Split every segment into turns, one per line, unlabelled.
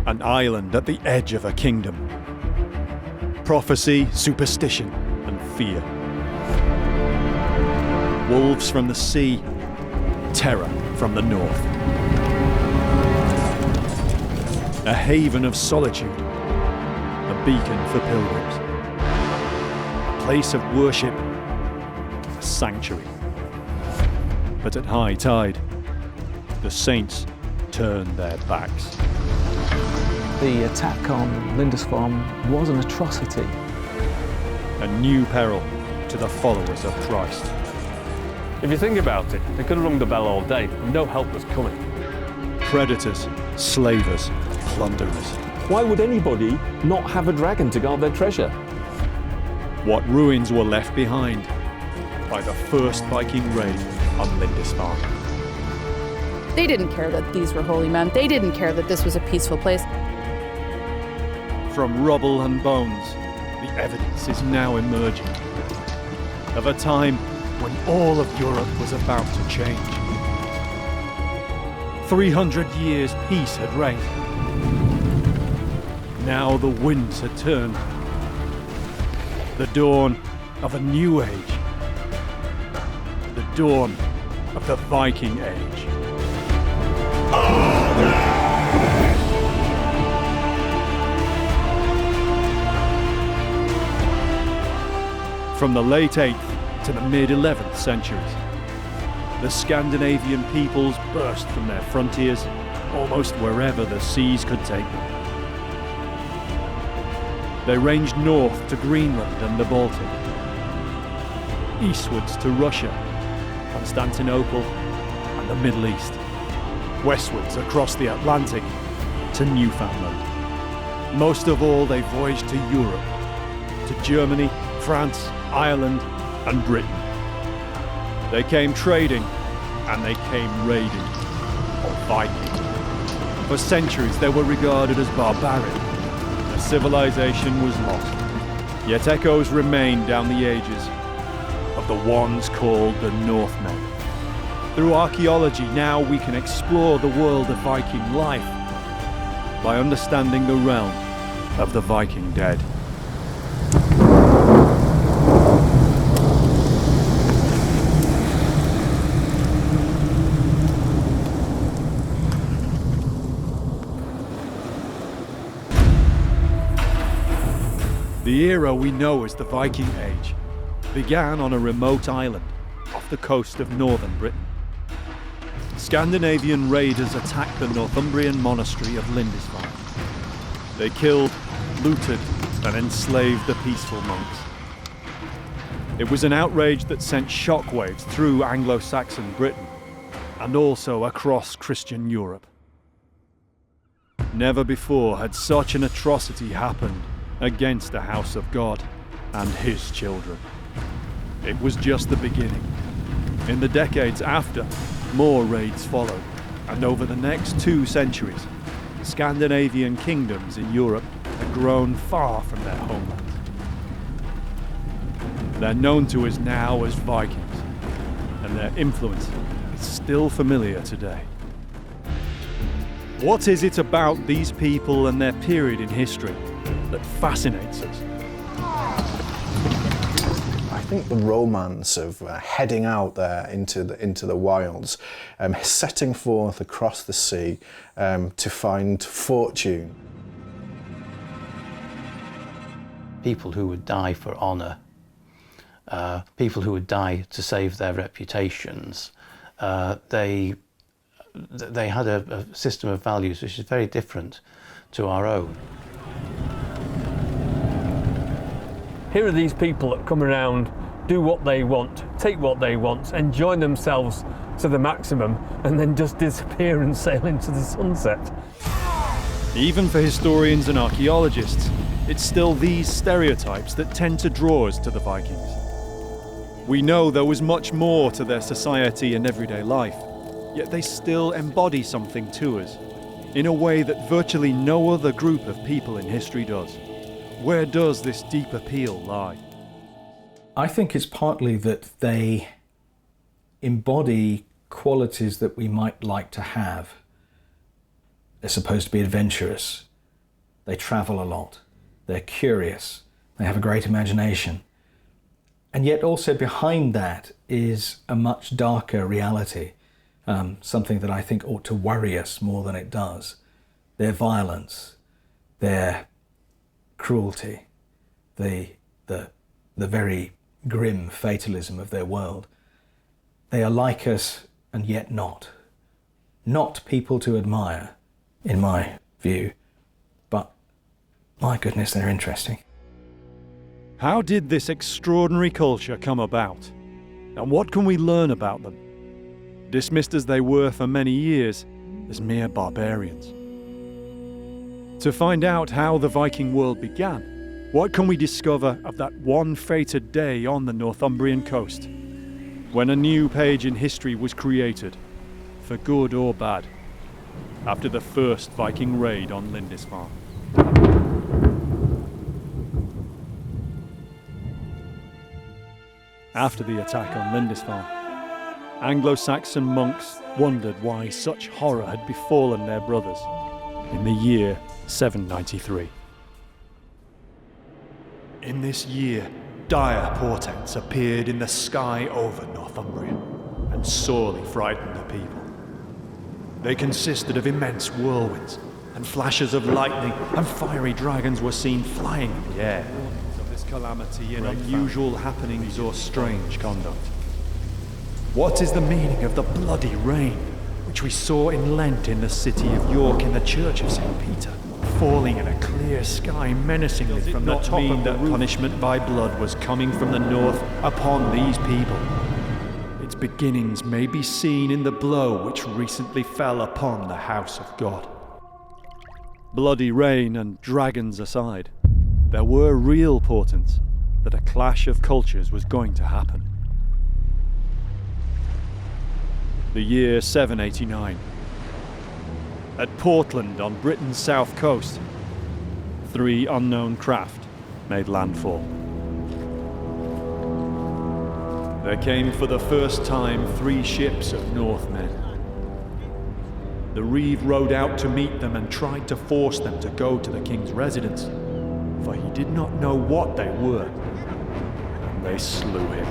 an island at the edge of a kingdom. Prophecy, superstition, and fear. Wolves from the sea, terror from the north. A haven of solitude, a beacon for pilgrims. A place of worship, a sanctuary. But at high tide, the saints turned their backs.
The attack on Lindisfarne was an atrocity.
A new peril to the followers of Christ.
If you think about it, they could have rung the bell all day and no help was coming.
Predators, slavers, plunderers.
Why would anybody not have a dragon to guard their treasure?
What ruins were left behind by the first Viking raid on Lindisfarne.
They didn't care that these were holy men. They didn't care that this was a peaceful place.
From rubble and bones, the evidence is now emerging of a time when all of Europe was about to change. 300 years peace had reigned. Now the winds had turned. The dawn of a new age. The dawn of the Viking Age. From the late 8th to the mid-11th centuries, the Scandinavian peoples burst from their frontiers almost wherever the seas could take them. They ranged north to Greenland and the Baltic, eastwards to Russia, Constantinople and the Middle East, westwards across the Atlantic to Newfoundland. Most of all, they voyaged to Europe, to Germany, France, Ireland and Britain. They came trading and they came raiding, or Viking. For centuries they were regarded as barbaric. Their civilization was lost. Yet echoes remain down the ages of the ones called the Northmen. Through archaeology now we can explore the world of Viking life by understanding the realm of the Viking dead. The era we know as the Viking Age began on a remote island off the coast of northern Britain. Scandinavian raiders attacked the Northumberland monastery of Lindisfarne. They killed, looted, and enslaved the peaceful monks. It was an outrage that sent shockwaves through Anglo-Saxon Britain and also across Christian Europe. Never before had such an atrocity happened against the house of God and his children. It was just the beginning. In the decades after, more raids followed, and over the next 2 centuries, Scandinavian kingdoms in Europe had grown far from their homelands. They're known to us now as Vikings, and their influence is still familiar today. What is it about these people and their period in history that fascinates us?
I think the romance of heading out there into the wilds, setting forth across the sea to find fortune.
People who would die for honour, people who would die to save their reputations, they had a system of values which is very different to our own.
Here are these people that come around, do what they want, take what they want, enjoy themselves to the maximum, and then just disappear and sail into the sunset.
Even for historians and archaeologists, it's still these stereotypes that tend to draw us to the Vikings. We know there was much more to their society and everyday life, yet they still embody something to us, in a way that virtually no other group of people in history does. Where does this deep appeal lie?
I think it's partly that they embody qualities that we might like to have. They're supposed to be adventurous. they travel a lot, they're curious, they have a great imagination. And yet also behind that is a much darker reality, something that I think ought to worry us more than it does. Their violence, their cruelty, the very grim fatalism of their world. They are like us and yet not. Not people to admire, in my view, but my goodness, they're interesting.
How did this extraordinary culture come about? And what can we learn about them? Dismissed as they were for many years as mere barbarians. To find out how the Viking world began, what can we discover of that one fated day on the Northumbrian coast, when a new page in history was created, for good or bad, after the first Viking raid on Lindisfarne? After the attack on Lindisfarne, Anglo-Saxon monks wondered why such horror had befallen their brothers in the year 793. In this year, dire portents appeared in the sky over Northumbria and sorely frightened the people. They consisted of immense whirlwinds, and flashes of lightning and fiery dragons were seen flying in the air. Warnings of this calamity and unusual happenings or strange conduct. What is the meaning of the bloody rain which we saw in Lent in the city of York in the church of St. Peter, falling in a clear sky menacingly from the top of the roof? Punishment by blood was coming from the north upon these people. Its beginnings may be seen in the blow which recently fell upon the house of God. Bloody rain and dragons aside, there were real portents that a clash of cultures was going to happen. The year 789. At Portland on Britain's south coast, 3 unknown craft made landfall. There came for the first time 3 ships of Northmen. The reeve rowed out to meet them and tried to force them to go to the king's residence, for he did not know what they were, and they slew him.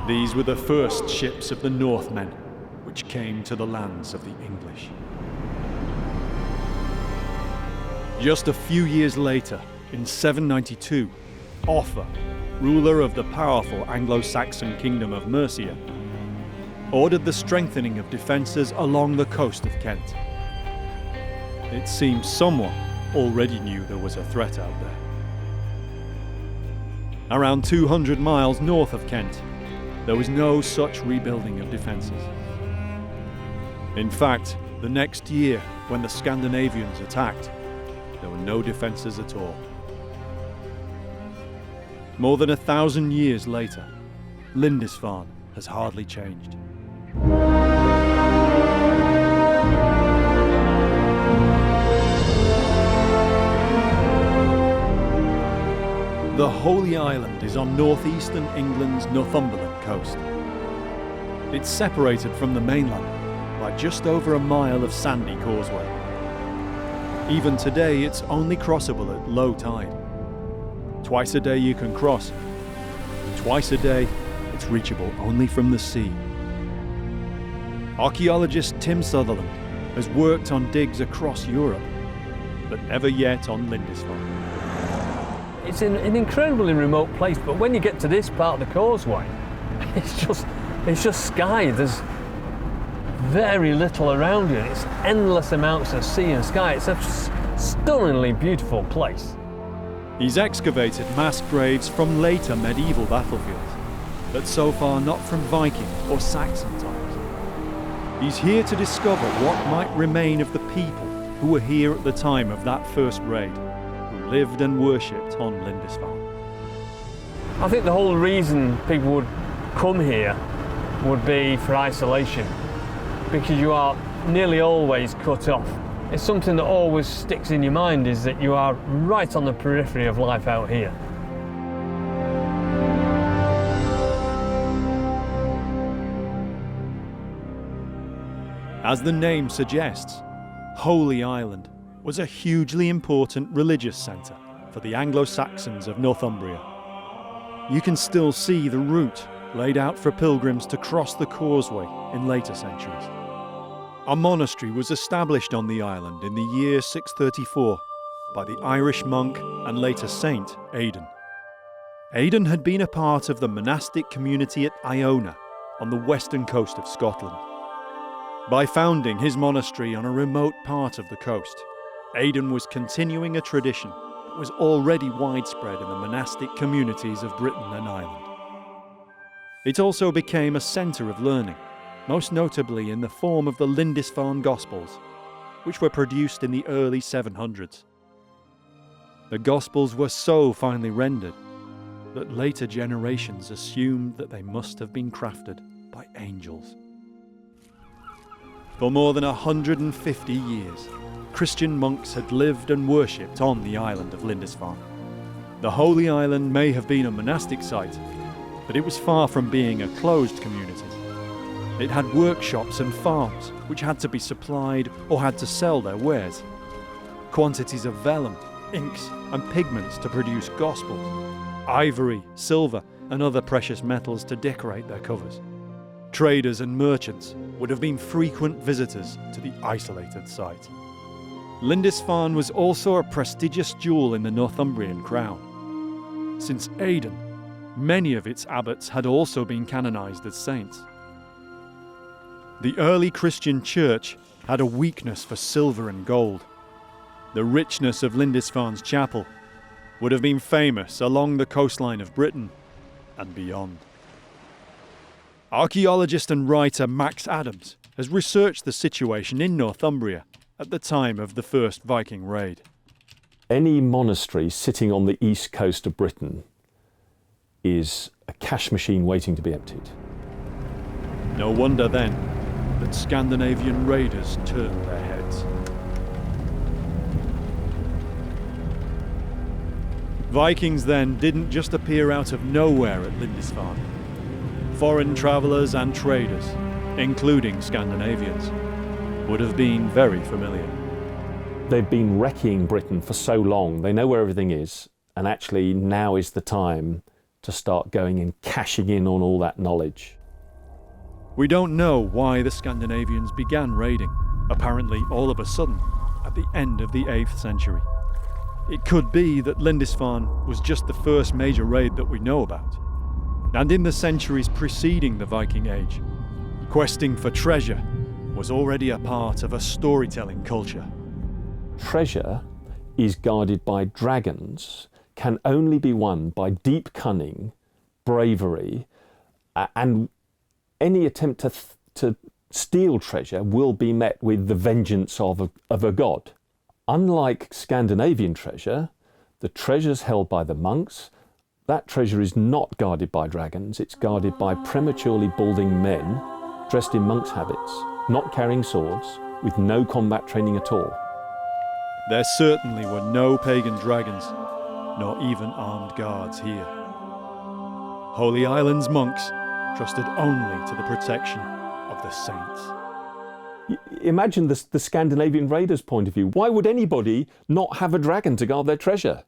These were the first ships of the Northmen, which came to the lands of the English. Just a few years later, in 792, Offa, ruler of the powerful Anglo-Saxon kingdom of Mercia, ordered the strengthening of defences along the coast of Kent. It seems someone already knew there was a threat out there. Around 200 miles north of Kent, there was no such rebuilding of defences. In fact, the next year, when the Scandinavians attacked, there were no defences at all. More than 1,000 years later, Lindisfarne has hardly changed. The Holy Island is on northeastern England's Northumberland coast. It's separated from the mainland by just over a mile of sandy causeway. Even today, it's only crossable at low tide. Twice a day you can cross. Twice a day, it's reachable only from the sea. Archaeologist Tim Sutherland has worked on digs across Europe, but never yet on Lindisfarne.
It's an incredibly remote place, but when you get to this part of the causeway, it's just sky. There's very little around you. It's endless amounts of sea and sky. It's a stunningly beautiful place.
He's excavated mass graves from later medieval battlefields, but so far not from Viking or Saxon times. He's here to discover what might remain of the people who were here at the time of that first raid, who lived and worshipped on Lindisfarne.
I think the whole reason people would come here would be for isolation, because you are nearly always cut off. It's something that always sticks in your mind, is that you are right on the periphery of life out here.
As the name suggests, Holy Island was a hugely important religious centre for the Anglo-Saxons of Northumbria. You can still see the route laid out for pilgrims to cross the causeway in later centuries. A monastery was established on the island in the year 634 by the Irish monk and later saint Aidan. Aidan had been a part of the monastic community at Iona on the western coast of Scotland. By founding his monastery on a remote part of the coast, Aidan was continuing a tradition that was already widespread in the monastic communities of Britain and Ireland. It also became a centre of learning, most notably in the form of the Lindisfarne Gospels, which were produced in the early 700s. The Gospels were so finely rendered that later generations assumed that they must have been crafted by angels. For more than 150 years, Christian monks had lived and worshipped on the island of Lindisfarne. The Holy Island may have been a monastic site, but it was far from being a closed community. It had workshops and farms which had to be supplied or had to sell their wares. Quantities of vellum, inks and pigments to produce gospels, ivory, silver and other precious metals to decorate their covers. Traders and merchants would have been frequent visitors to the isolated site. Lindisfarne was also a prestigious jewel in the Northumbrian crown. Since Aidan, many of its abbots had also been canonised as saints. The early Christian church had a weakness for silver and gold. The richness of Lindisfarne's chapel would have been famous along the coastline of Britain and beyond. Archaeologist and writer Max Adams has researched the situation in Northumbria at the time of the first Viking raid.
Any monastery sitting on the east coast of Britain is a cash machine waiting to be emptied.
No wonder then that Scandinavian raiders turned their heads. Vikings then didn't just appear out of nowhere at Lindisfarne. Foreign travellers and traders, including Scandinavians, would have been very familiar.
They've been wrecking Britain for so long, they know where everything is, and actually now is the time to start going and cashing in on all that knowledge.
We don't know why the Scandinavians began raiding, apparently all of a sudden, at the end of the 8th century. It could be that Lindisfarne was just the first major raid that we know about. And in the centuries preceding the Viking Age, questing for treasure was already a part of a storytelling culture.
Treasure is guarded by dragons, can only be won by deep cunning, bravery, and any attempt to steal treasure will be met with the vengeance of a god. Unlike Scandinavian treasure, the treasures held by the monks, that treasure is not guarded by dragons, it's guarded by prematurely balding men dressed in monks' habits, not carrying swords, with no combat training at all.
There certainly were no pagan dragons, nor even armed guards here. Holy Island's monks trusted only to the protection of the saints.
Imagine the Scandinavian raiders' point of view. Why would anybody not have a dragon to guard their treasure?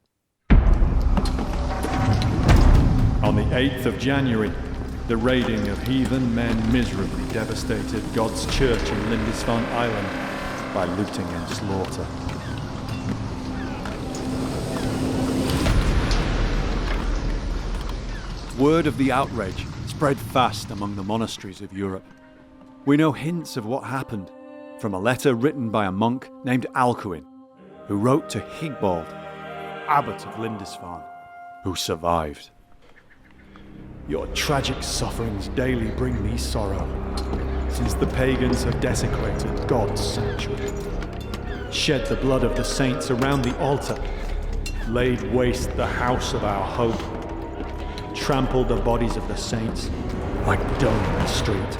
On the 8th of January, the raiding of heathen men miserably devastated God's church in Lindisfarne Island by looting and slaughter. Word of the outrage spread fast among the monasteries of Europe. We know hints of what happened from a letter written by a monk named Alcuin, who wrote to Higbald, abbot of Lindisfarne, who survived. Your tragic sufferings daily bring me sorrow, since the pagans have desecrated God's sanctuary, shed the blood of the saints around the altar, laid waste the house of our hope, trampled the bodies of the saints like dung in the street.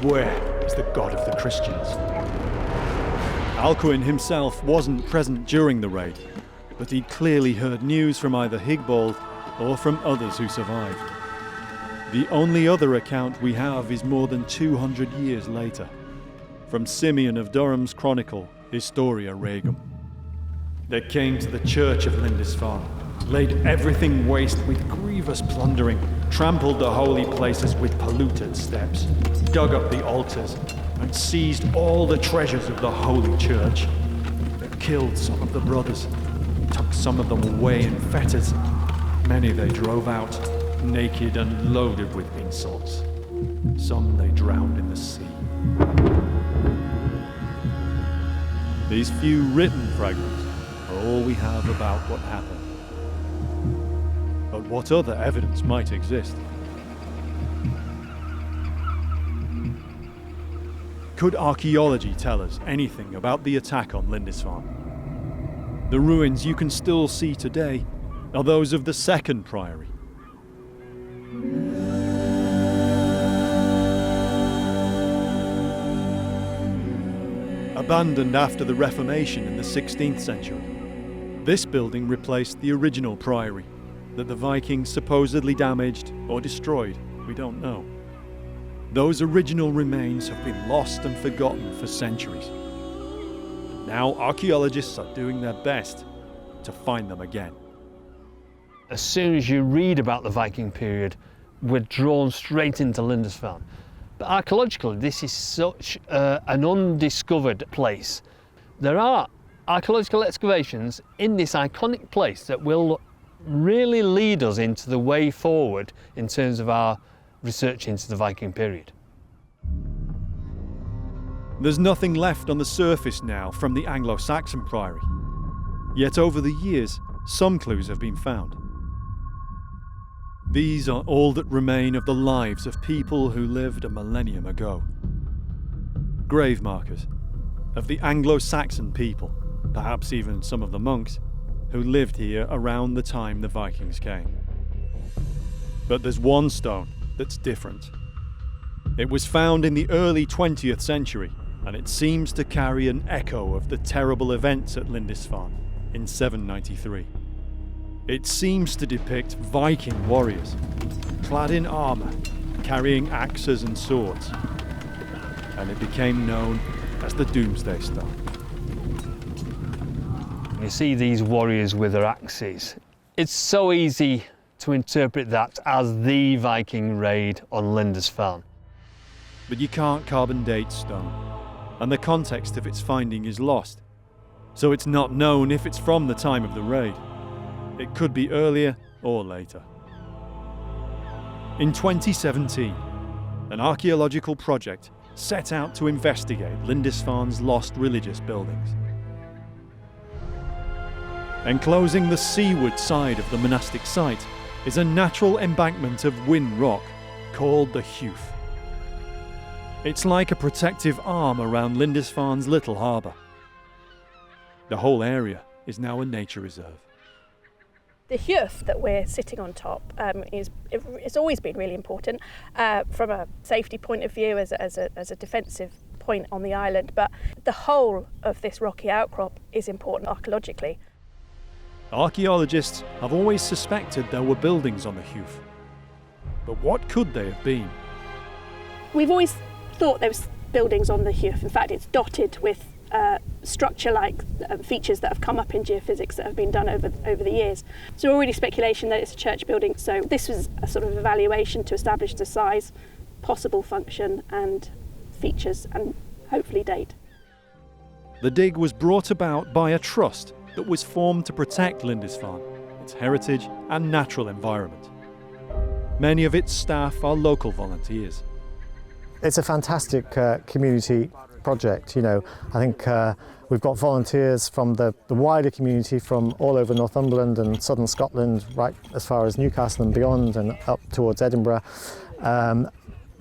Where is the God of the Christians? Alcuin himself wasn't present during the raid, but he'd clearly heard news from either Higbald or from others who survived. The only other account we have is more than 200 years later, from Simeon of Durham's chronicle Historia Regum. They came to the church of Lindisfarne, laid everything waste with grievous plundering, trampled the holy places with polluted steps, dug up the altars, and seized all the treasures of the holy church. They killed some of the brothers, took some of them away in fetters. Many they drove out, naked and loaded with insults. Some they drowned in the sea. These few written fragments are all we have about what happened. But what other evidence might exist? Could archaeology tell us anything about the attack on Lindisfarne? The ruins you can still see today are those of the second priory. Abandoned after the Reformation in the 16th century, this building replaced the original priory that the Vikings supposedly damaged or destroyed. We don't know. Those original remains have been lost and forgotten for centuries. And now archaeologists are doing their best to find them again.
As soon as you read about the Viking period, we're drawn straight into Lindisfarne. But archaeologically, this is such an undiscovered place. There are archaeological excavations in this iconic place that will really lead us into the way forward in terms of our research into the Viking period.
There's nothing left on the surface now from the Anglo-Saxon priory. Yet over the years, some clues have been found. These are all that remain of the lives of people who lived a millennium ago. Grave markers of the Anglo-Saxon people, perhaps even some of the monks, who lived here around the time the Vikings came. But there's one stone that's different. It was found in the early 20th century, and it seems to carry an echo of the terrible events at Lindisfarne in 793. It seems to depict Viking warriors, clad in armour, carrying axes and swords, and it became known as the Doomsday Stone.
You see these warriors with their axes. It's so easy to interpret that as the Viking raid on Lindisfarne.
But you can't carbon date stone, and the context of its finding is lost, so it's not known if it's from the time of the raid. It could be earlier or later. In 2017, an archaeological project set out to investigate Lindisfarne's lost religious buildings. Enclosing the seaward side of the monastic site is a natural embankment of whin rock called the Heugh. It's like a protective arm around Lindisfarne's little harbour. The whole area is now a nature reserve.
The Heugh that we're sitting on top it's always been really important from a safety point of view as a defensive point on the island, but the whole of this rocky outcrop is important archaeologically.
Archaeologists have always suspected there were buildings on the Heugh. But what could they have been?
We've always thought there was buildings on the Heugh. In fact, it's dotted with structure-like features that have come up in geophysics that have been done over the years. So already speculation that it's a church building. So this was a sort of evaluation to establish the size, possible function and features, and hopefully date.
The dig was brought about by a trust that was formed to protect Lindisfarne, its heritage and natural environment. Many of its staff are local volunteers.
It's a fantastic community project. You know, I think we've got volunteers from the wider community from all over Northumberland and southern Scotland, right as far as Newcastle and beyond, and up towards Edinburgh.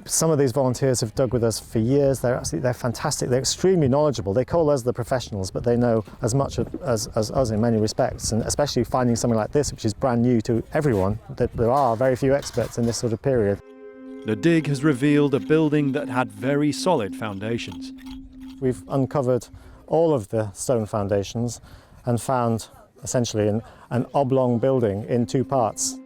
Some of these volunteers have dug with us for years. They're fantastic. They're extremely knowledgeable. They call us the professionals, but they know as much as us in many respects, and especially finding something like this, which is brand new to everyone, that there are very few experts in this sort of period.
The dig has revealed a building that had very solid foundations.
We've uncovered all of the stone foundations and found essentially an oblong building in two parts.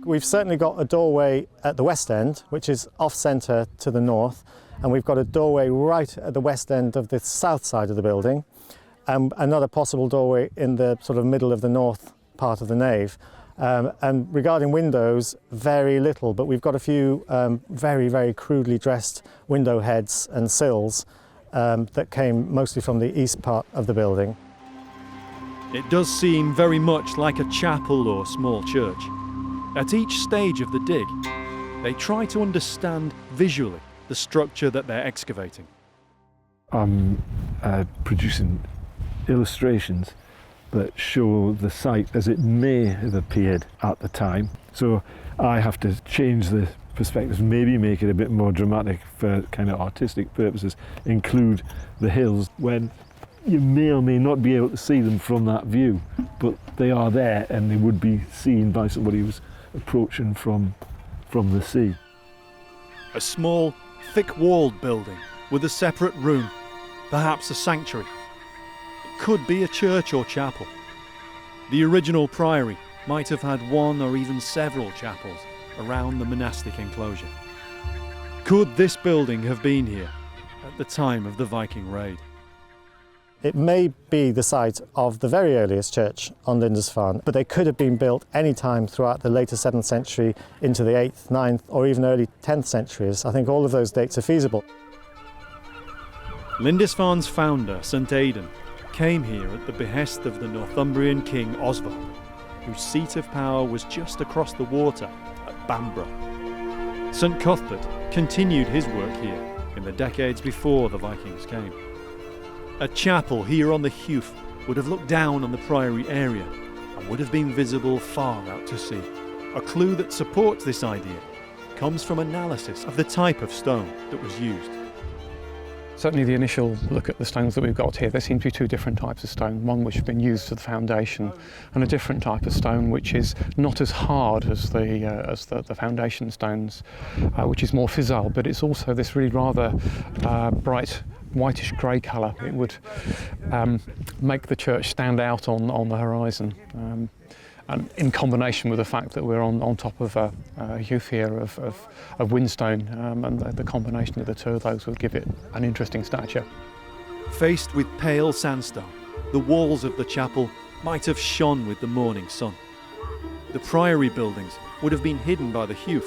We've certainly got a doorway at the west end, which is off-centre to the north, and we've got a doorway right at the west end of the south side of the building, and another possible doorway in the sort of middle of the north part of the nave. And regarding windows, very little, but we've got a few very, very crudely dressed window heads and sills that came mostly from the east part of the building.
It does seem very much like a chapel or small church. At each stage of the dig, they try to understand visually the structure that they're excavating.
I'm producing illustrations that show the site as it may have appeared at the time. So I have to change the perspectives, maybe make it a bit more dramatic for kind of artistic purposes, include the hills when you may or may not be able to see them from that view, but they are there and they would be seen by somebody who's approaching from the sea.
A small, thick-walled building with a separate room, perhaps a sanctuary. It could be a church or chapel. The original priory might have had one or even several chapels around the monastic enclosure. Could this building have been here at the time of the Viking raid?
It may be the site of the very earliest church on Lindisfarne, but they could have been built any time throughout the later 7th century into the 8th, 9th or even early 10th centuries. I think all of those dates are feasible.
Lindisfarne's founder, St Aidan, came here at the behest of the Northumbrian king Oswald, whose seat of power was just across the water at Bamburgh. St Cuthbert continued his work here in the decades before the Vikings came. A chapel here on the Heugh would have looked down on the priory area and would have been visible far out to sea. A clue that supports this idea comes from analysis of the type of stone that was used.
Certainly the initial look at the stones that we've got here, there seem to be two different types of stone, one which has been used for the foundation and a different type of stone which is not as hard as the foundation stones, which is more fissile, but it's also this really rather bright whitish grey colour. It would make the church stand out on the horizon. And in combination with the fact that we're on top of a Heugh here of whinstone, and the combination of the two of those would give it an interesting stature.
Faced with pale sandstone, the walls of the chapel might have shone with the morning sun. The priory buildings would have been hidden by the Heugh,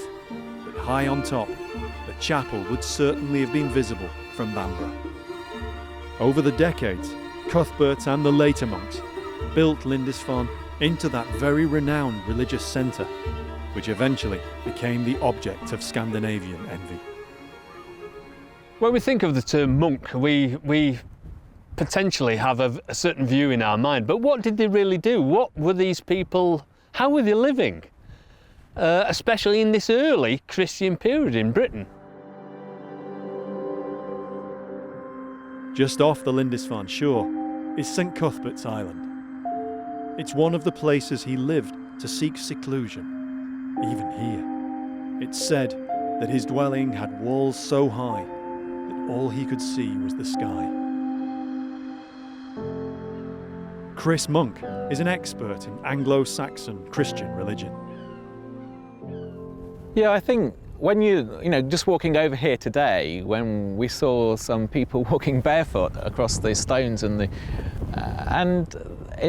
but high on top, the chapel would certainly have been visible from Bamburgh. Over the decades, Cuthbert and the later monks built Lindisfarne into that very renowned religious centre, which eventually became the object of Scandinavian envy.
When we think of the term monk, we potentially have a certain view in our mind, but what did they really do? What were these people, how were they living? Especially in this early Christian period in Britain.
Just off the Lindisfarne shore is St Cuthbert's Island. It's one of the places he lived to seek seclusion, even here. It's said that his dwelling had walls so high that all he could see was the sky. Chris Monk is an expert in Anglo-Saxon Christian religion.
Yeah, I think when you just walking over here today, when we saw some people walking barefoot across the stones and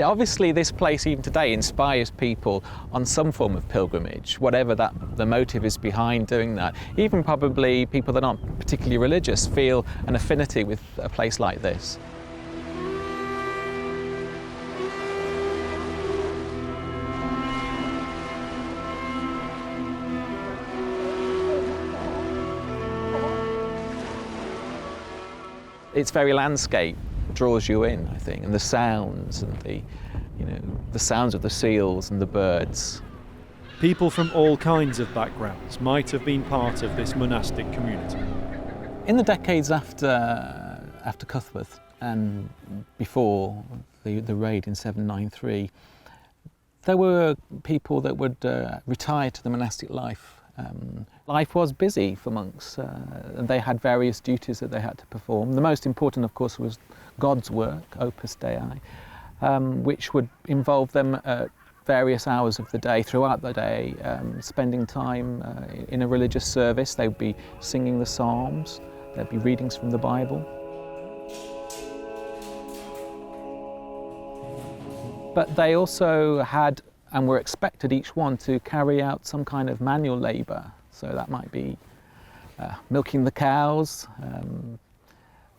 obviously this place even today inspires people on some form of pilgrimage, whatever the motive is behind doing that. Even probably people that aren't particularly religious feel an affinity with a place like this. Its very landscape draws you in, I think, and the sounds and the sounds of the seals and the birds.
People from all kinds of backgrounds might have been part of this monastic community.
In the decades after Cuthbert and before the raid in 793, there were people that would retire to the monastic life. Life was busy for monks. They had various duties that they had to perform. The most important, of course, was God's work, Opus Dei, which would involve them various hours of the day, throughout the day, spending time in a religious service. They would be singing the Psalms, there'd be readings from the Bible. But they also had, and were expected, each one, to carry out some kind of manual labour. So that might be milking the cows,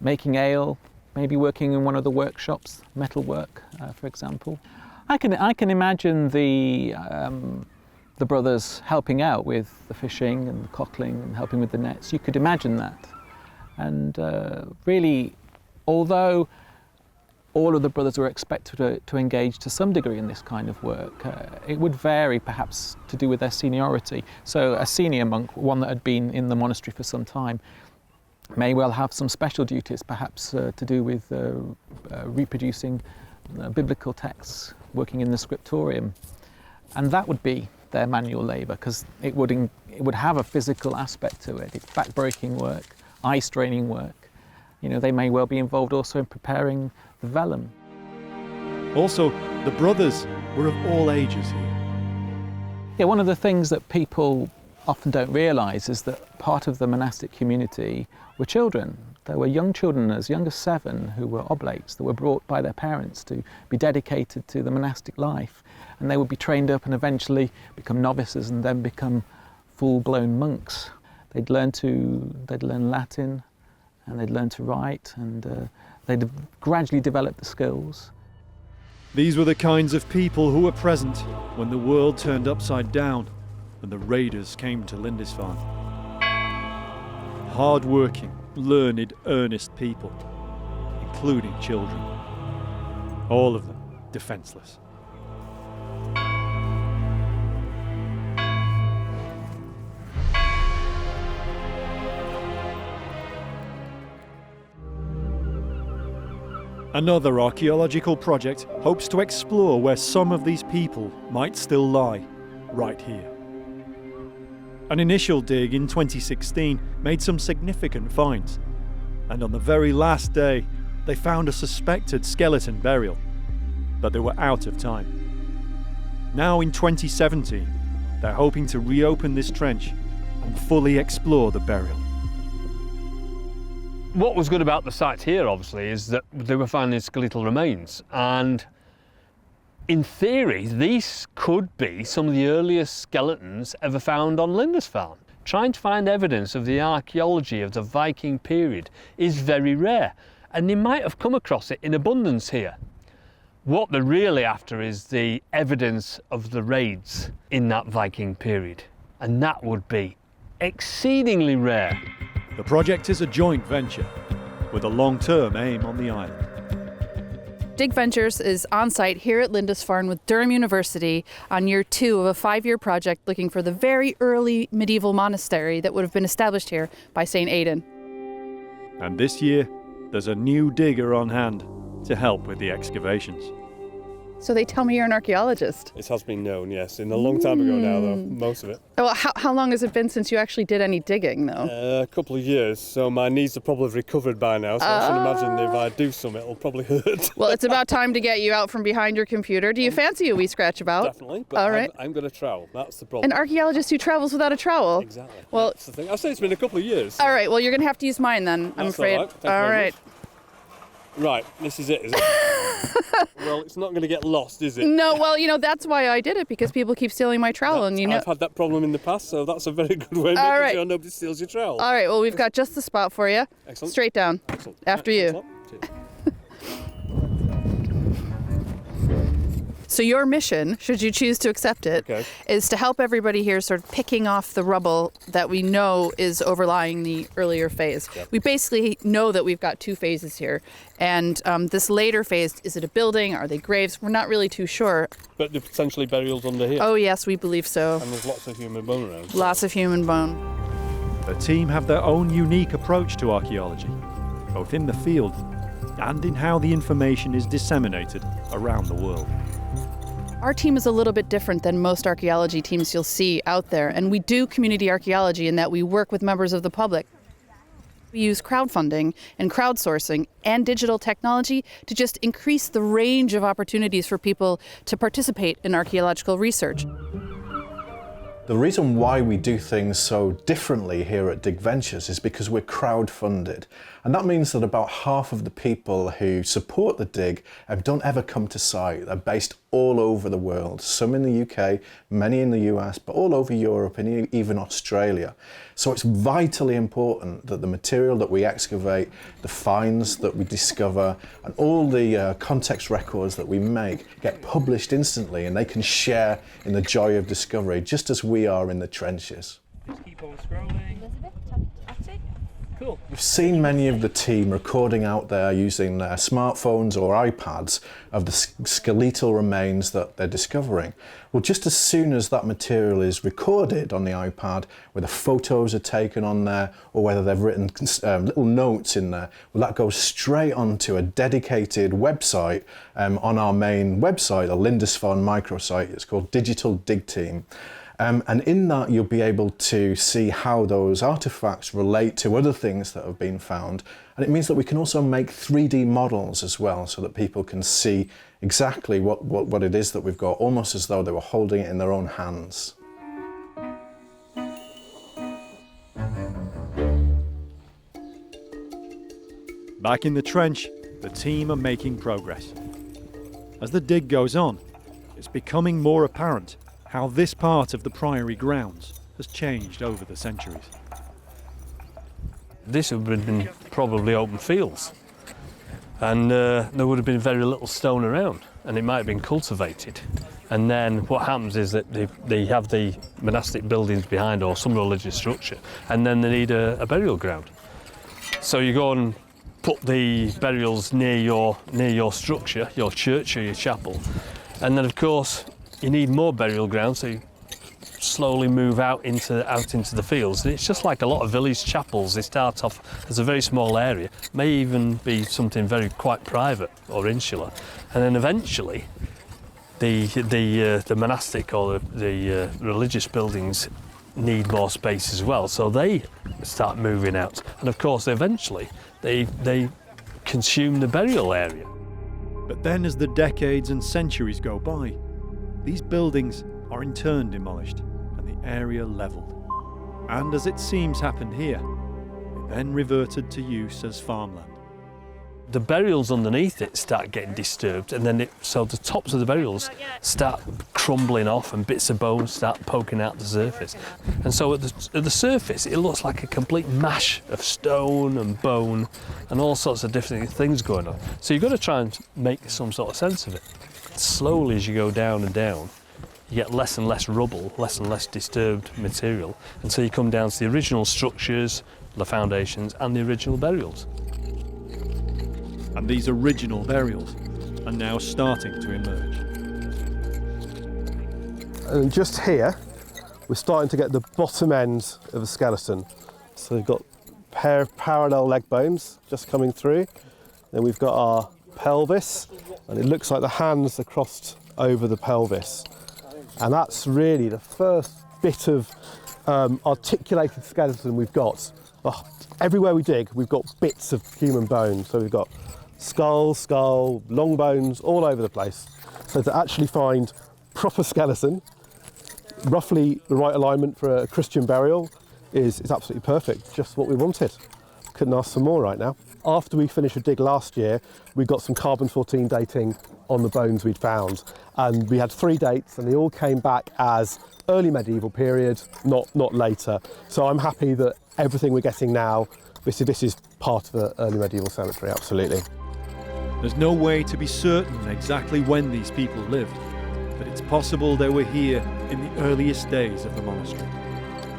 making ale, maybe working in one of the workshops, metalwork, for example. I can imagine the brothers helping out with the fishing and the cockling and helping with the nets. You could imagine that. And really, although all of the brothers were expected to engage to some degree in this kind of work, it would vary perhaps to do with their seniority. So a senior monk, one that had been in the monastery for some time, may well have some special duties, perhaps to do with reproducing biblical texts, working in the scriptorium. And that would be their manual labour, because it would have a physical aspect to it. It's back-breaking work, eye-straining work. You know, they may well be involved also in preparing the vellum.
Also, the brothers were of all ages here.
Yeah, one of the things that people often don't realise is that part of the monastic community were children. There were young children as young as 7 who were oblates, that were brought by their parents to be dedicated to the monastic life. And they would be trained up and eventually become novices and then become full-blown monks. They'd learn Latin, and they'd learn to write, and they'd gradually develop the skills.
These were the kinds of people who were present when the world turned upside down and the raiders came to Lindisfarne. Hard-working, learned, earnest people, including children. All of them defenseless. Another archaeological project hopes to explore where some of these people might still lie, right here. An initial dig in 2016 made some significant finds, and on the very last day they found a suspected skeleton burial, but they were out of time. Now in 2017, they're hoping to reopen this trench and fully explore the burial.
What was good about the site here, obviously, is that they were finding skeletal remains, and in theory, these could be some of the earliest skeletons ever found on Lindisfarne. Trying to find evidence of the archaeology of the Viking period is very rare, and they might have come across it in abundance here. What they're really after is the evidence of the raids in that Viking period, and that would be exceedingly rare.
The project is a joint venture with a long-term aim on the island.
Dig Ventures is on site here at Lindisfarne with Durham University on year 2 of a 5-year project looking for the very early medieval monastery that would have been established here by St. Aidan.
And this year, there's a new digger on hand to help with the excavations.
So they tell me you're an archaeologist.
It has been known, yes. In a long time ago now, though, most of it.
Well, how long has it been since you actually did any digging, though?
A couple of years, so my knees are probably recovered by now, so I should imagine if I do some, it'll probably hurt.
Well, it's about time to get you out from behind your computer. Do you fancy a wee scratch about?
Definitely, but
all right.
I'm going to trowel. That's the problem.
An archaeologist who travels without a trowel?
Exactly.
Well,
that's the thing. I'll say it's been a couple of years.
All right, well, you're going to have to use mine then, I'm afraid.
All right. Thank you very
right.
much. Right, this is it? Well, it's not going to get lost, is it?
No, well, you know, that's why I did it, because people keep stealing my trowel, and you know.
I've had that problem in the past, so that's a very good way of making sure nobody steals your trowel.
All right, well, we've got just the spot for you.
Excellent.
Straight down.
Excellent.
After you.
Cheers.
So your mission, should you choose to accept it, is to help everybody here sort of picking off the rubble that we know is overlying the earlier phase. Yep. We basically know that we've got 2 phases here. And this later phase, is it a building? Are they graves? We're not really too sure.
But they're potentially burials under here?
Oh, yes, we believe so.
And there's lots of human bone around.
Lots of human bone.
The team have their own unique approach to archaeology, both in the field and in how the information is disseminated around the world.
Our team is a little bit different than most archaeology teams you'll see out there, and we do community archaeology in that we work with members of the public. We use crowdfunding and crowdsourcing and digital technology to just increase the range of opportunities for people to participate in archaeological research.
The reason why we do things so differently here at Dig Ventures is because we're crowd-funded. And that means that about half of the people who support the dig don't ever come to site. They're based all over the world, some in the UK, many in the US, but all over Europe and even Australia. So it's vitally important that the material that we excavate, the finds that we discover, and all the context records that we make get published instantly, and they can share in the joy of discovery, just as we are in the trenches.
Just keep on scrolling. Cool.
We've seen many of the team recording out there using their smartphones or iPads of the skeletal remains that they're discovering. Well, just as soon as that material is recorded on the iPad, whether photos are taken on there or whether they've written little notes in there, well, that goes straight onto a dedicated website on our main website, a Lindisfarne microsite. It's called Digital Dig Team. And in that you'll be able to see how those artifacts relate to other things that have been found. And it means that we can also make 3D models as well, so that people can see exactly what it is that we've got, almost as though they were holding it in their own hands.
Back in the trench, the team are making progress. As the dig goes on, it's becoming more apparent how this part of the priory grounds has changed over the centuries.
This would have been probably open fields, and there would have been very little stone around, and it might have been cultivated. And then what happens is that they have the monastic buildings behind, or some religious structure, and then they need a burial ground. So you go and put the burials near your structure, your church or your chapel, and then of course you need more burial ground, so you slowly move out into the fields. And it's just like a lot of village chapels. They start off as a very small area, may even be something quite private or insular, and then eventually the monastic or the religious buildings need more space as well, so they start moving out, and of course eventually they consume the burial area.
But then as the decades and centuries go by, these buildings are in turn demolished and the area levelled. And as it seems happened here, it then reverted to use as farmland.
The burials underneath it start getting disturbed, and then so the tops of the burials start crumbling off and bits of bone start poking out the surface. And so at the surface it looks like a complete mash of stone and bone and all sorts of different things going on. So you've got to try and make some sort of sense of it. Slowly as you go down and down, you get less and less rubble, less and less disturbed material, until you come down to the original structures, the foundations and the original burials.
And these original burials are now starting to emerge.
And just here, we're starting to get the bottom end of a skeleton. So we've got a pair of parallel leg bones just coming through. Then we've got our pelvis, and it looks like the hands are crossed over the pelvis. And that's really the first bit of articulated skeleton we've got. Everywhere we dig, we've got bits of human bone. So we've got skull, long bones all over the place. So to actually find proper skeleton, roughly the right alignment for a Christian burial, is absolutely perfect, just what we wanted. Couldn't ask for more right now. After we finished a dig last year, we got some carbon-14 dating on the bones we'd found, and we had 3 dates, and they all came back as early medieval period, not later. So I'm happy that everything we're getting now, this is part of the early medieval cemetery, absolutely.
There's no way to be certain exactly when these people lived, but it's possible they were here in the earliest days of the monastery.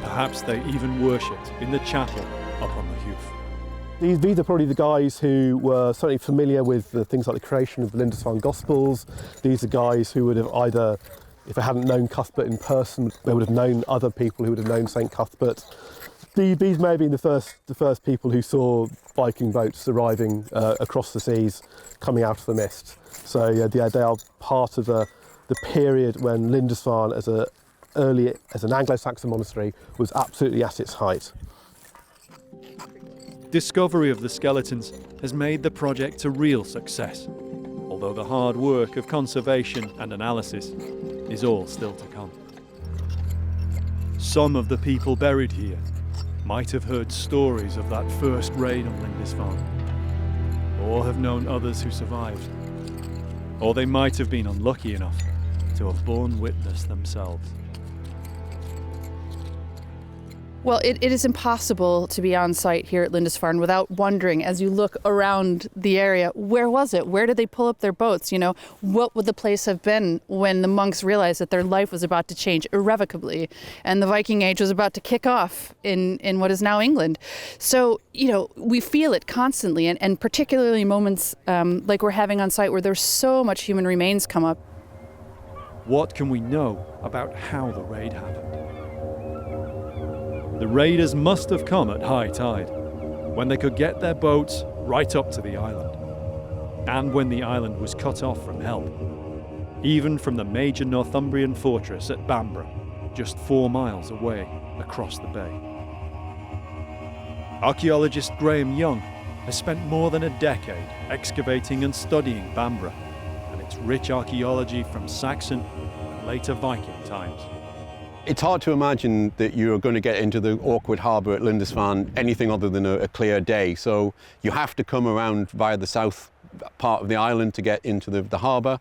Perhaps they even worshipped in the chapel up on the Heugh.
These are probably the guys who were certainly familiar with things like the creation of the Lindisfarne Gospels. These are guys who would have either, if they hadn't known Cuthbert in person, they would have known other people who would have known St Cuthbert. These may have been the first people who saw Viking boats arriving across the seas, coming out of the mist. So yeah, they are part of the period when Lindisfarne, as an Anglo-Saxon monastery, was absolutely at its height.
Discovery of the skeletons has made the project a real success, although the hard work of conservation and analysis is all still to come. Some of the people buried here might have heard stories of that first raid on Lindisfarne, or have known others who survived, or they might have been unlucky enough to have borne witness themselves.
Well, it is impossible to be on site here at Lindisfarne without wondering, as you look around the area, where was it? Where did they pull up their boats? You know, what would the place have been when the monks realized that their life was about to change irrevocably and the Viking Age was about to kick off in what is now England? So, you know, we feel it constantly, and particularly moments like we're having on site where there's so much human remains come up.
What can we know about how the raid happened? The raiders must have come at high tide, when they could get their boats right up to the island, and when the island was cut off from help, even from the major Northumbrian fortress at Bamburgh, just 4 miles away across the bay. Archaeologist Graham Young has spent more than a decade excavating and studying Bamburgh and its rich archaeology from Saxon and later Viking times.
It's hard to imagine that you're going to get into the awkward harbour at Lindisfarne anything other than a clear day. So you have to come around via the south part of the island to get into the harbour.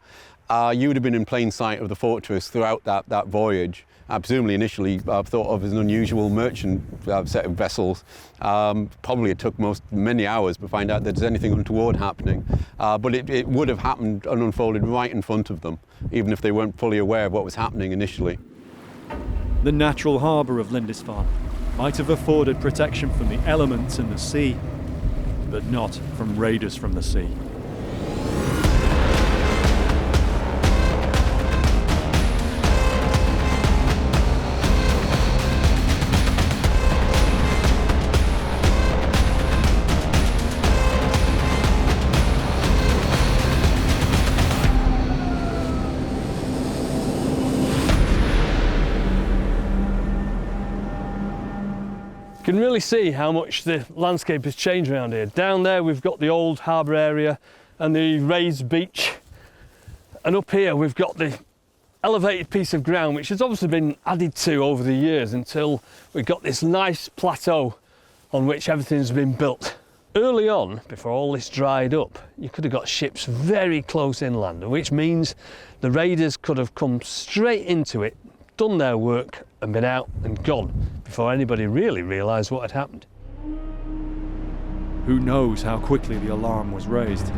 You would have been in plain sight of the fortress throughout that voyage. Presumably initially thought of as an unusual merchant set of vessels. Probably it took many hours to find out that there's anything untoward happening. But it would have happened and unfolded right in front of them, even if they weren't fully aware of what was happening initially.
The natural harbour of Lindisfarne might have afforded protection from the elements and the sea, but not from raiders from the sea.
You can really see how much the landscape has changed around here. Down there we've got the old harbour area and the raised beach, and up here we've got the elevated piece of ground which has obviously been added to over the years until we've got this nice plateau on which everything's been built. Early on, before all this dried up, you could have got ships very close inland, which means the raiders could have come straight into it, done their work and been out and gone before anybody really realised what had happened.
Who knows how quickly the alarm was raised,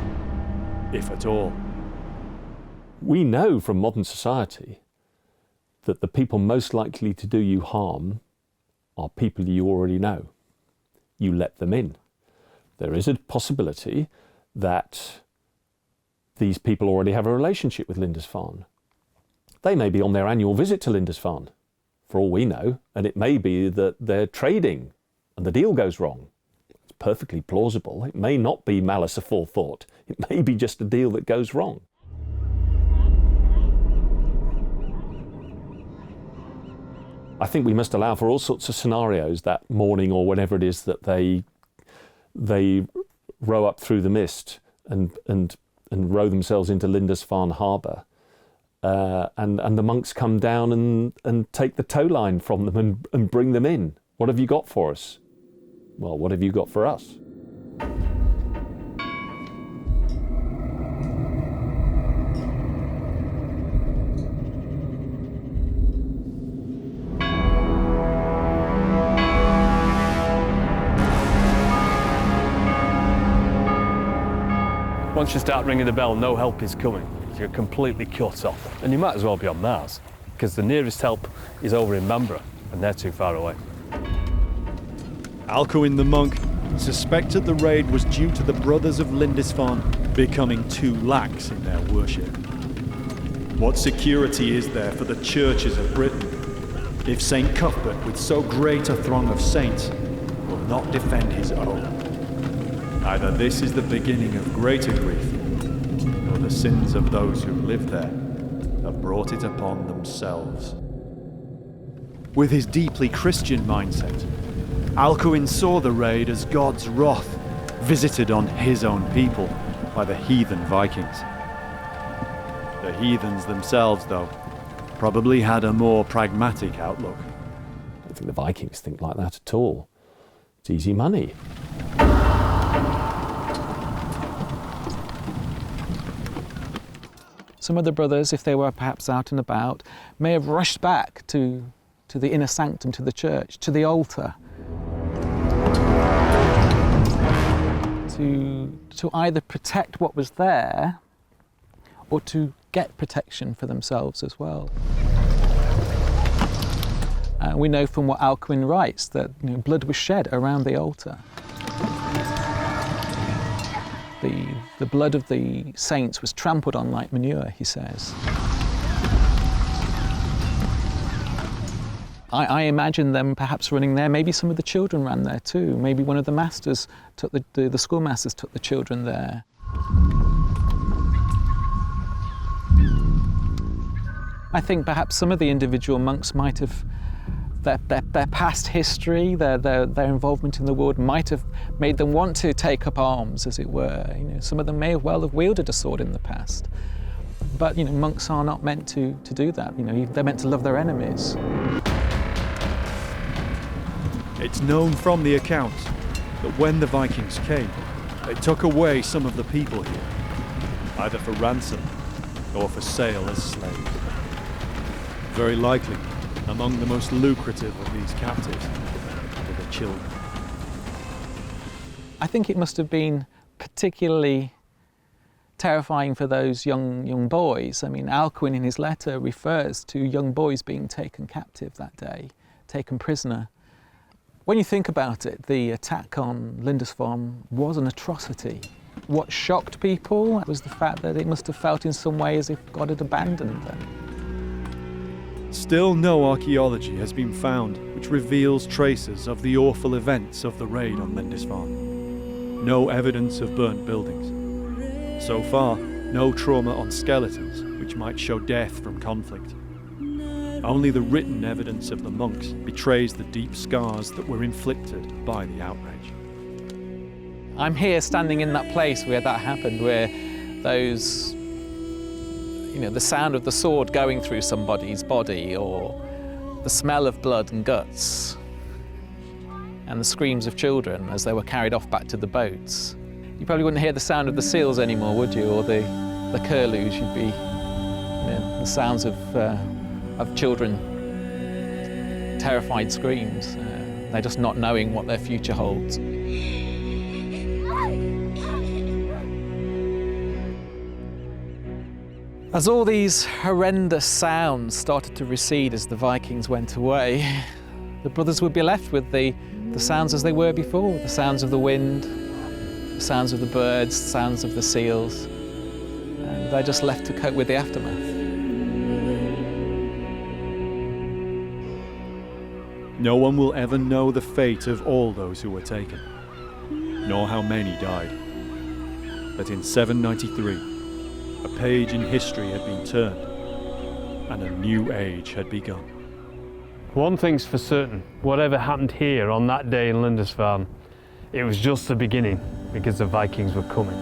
if at all.
We know from modern society that the people most likely to do you harm are people you already know. You let them in. There is a possibility that these people already have a relationship with Lindisfarne. They may be on their annual visit to Lindisfarne, for all we know, and it may be that they're trading and the deal goes wrong. It's perfectly plausible. It may not be malice aforethought. It may be just a deal that goes wrong. I think we must allow for all sorts of scenarios that morning or whenever it is that they row up through the mist and row themselves into Lindisfarne harbour. And the monks come down and take the tow line from them and bring them in. What have you got for us? Well, what have you got for us?
Once you start ringing the bell, no help is coming. You're completely cut off. And you might as well be on Mars, because the nearest help is over in Bamburgh, and they're too far away.
Alcuin the monk suspected the raid was due to the brothers of Lindisfarne becoming too lax in their worship. What security is there for the churches of Britain if St. Cuthbert, with so great a throng of saints, will not defend his own? Either this is the beginning of greater grief, or the sins of those who live there have brought it upon themselves. With his deeply Christian mindset, Alcuin saw the raid as God's wrath visited on his own people by the heathen Vikings. The heathens themselves, though, probably had a more pragmatic outlook.
I don't think the Vikings think like that at all. It's easy money.
Some of the brothers, if they were perhaps out and about, may have rushed back to the inner sanctum, to the church, to the altar, to either protect what was there or to get protection for themselves as well. We know from what Alcuin writes that blood was shed around the altar. The blood of the saints was trampled on like manure, he says. I imagine them perhaps running there. Maybe some of the children ran there too. Maybe one of the masters took the schoolmasters took the children there. I think perhaps some of the individual monks might have their past history, their involvement in the world might have made them want to take up arms, as it were. Some of them may well have wielded a sword in the past. But monks are not meant to do that. They're meant to love their enemies.
It's known from the accounts that when the Vikings came, they took away some of the people here, either for ransom or for sale as slaves. Very likely, among the most lucrative of these captives were the children.
I think it must have been particularly terrifying for those young boys. I mean, Alcuin in his letter refers to young boys being taken captive that day, taken prisoner. When you think about it, the attack on Lindisfarne was an atrocity. What shocked people was the fact that it must have felt in some way as if God had abandoned them.
Still no archaeology has been found which reveals traces of the awful events of the raid on Lindisfarne. No evidence of burnt buildings. So far, no trauma on skeletons which might show death from conflict. Only the written evidence of the monks betrays the deep scars that were inflicted by the outrage.
I'm here standing in that place where that happened, where those the sound of the sword going through somebody's body, or the smell of blood and guts, and the screams of children as they were carried off back to the boats. You probably wouldn't hear the sound of the seals anymore, would you? Or the curlews. You'd be the sounds of children, terrified screams. They're just not knowing what their future holds. As all these horrendous sounds started to recede as the Vikings went away, the brothers would be left with the sounds as they were before, the sounds of the wind, the sounds of the birds, the sounds of the seals, and they're just left to cope with the aftermath.
No one will ever know the fate of all those who were taken, nor how many died. But in 793, a page in history had been turned, and a new age had begun.
One thing's for certain, whatever happened here on that day in Lindisfarne, it was just the beginning, because the Vikings were coming.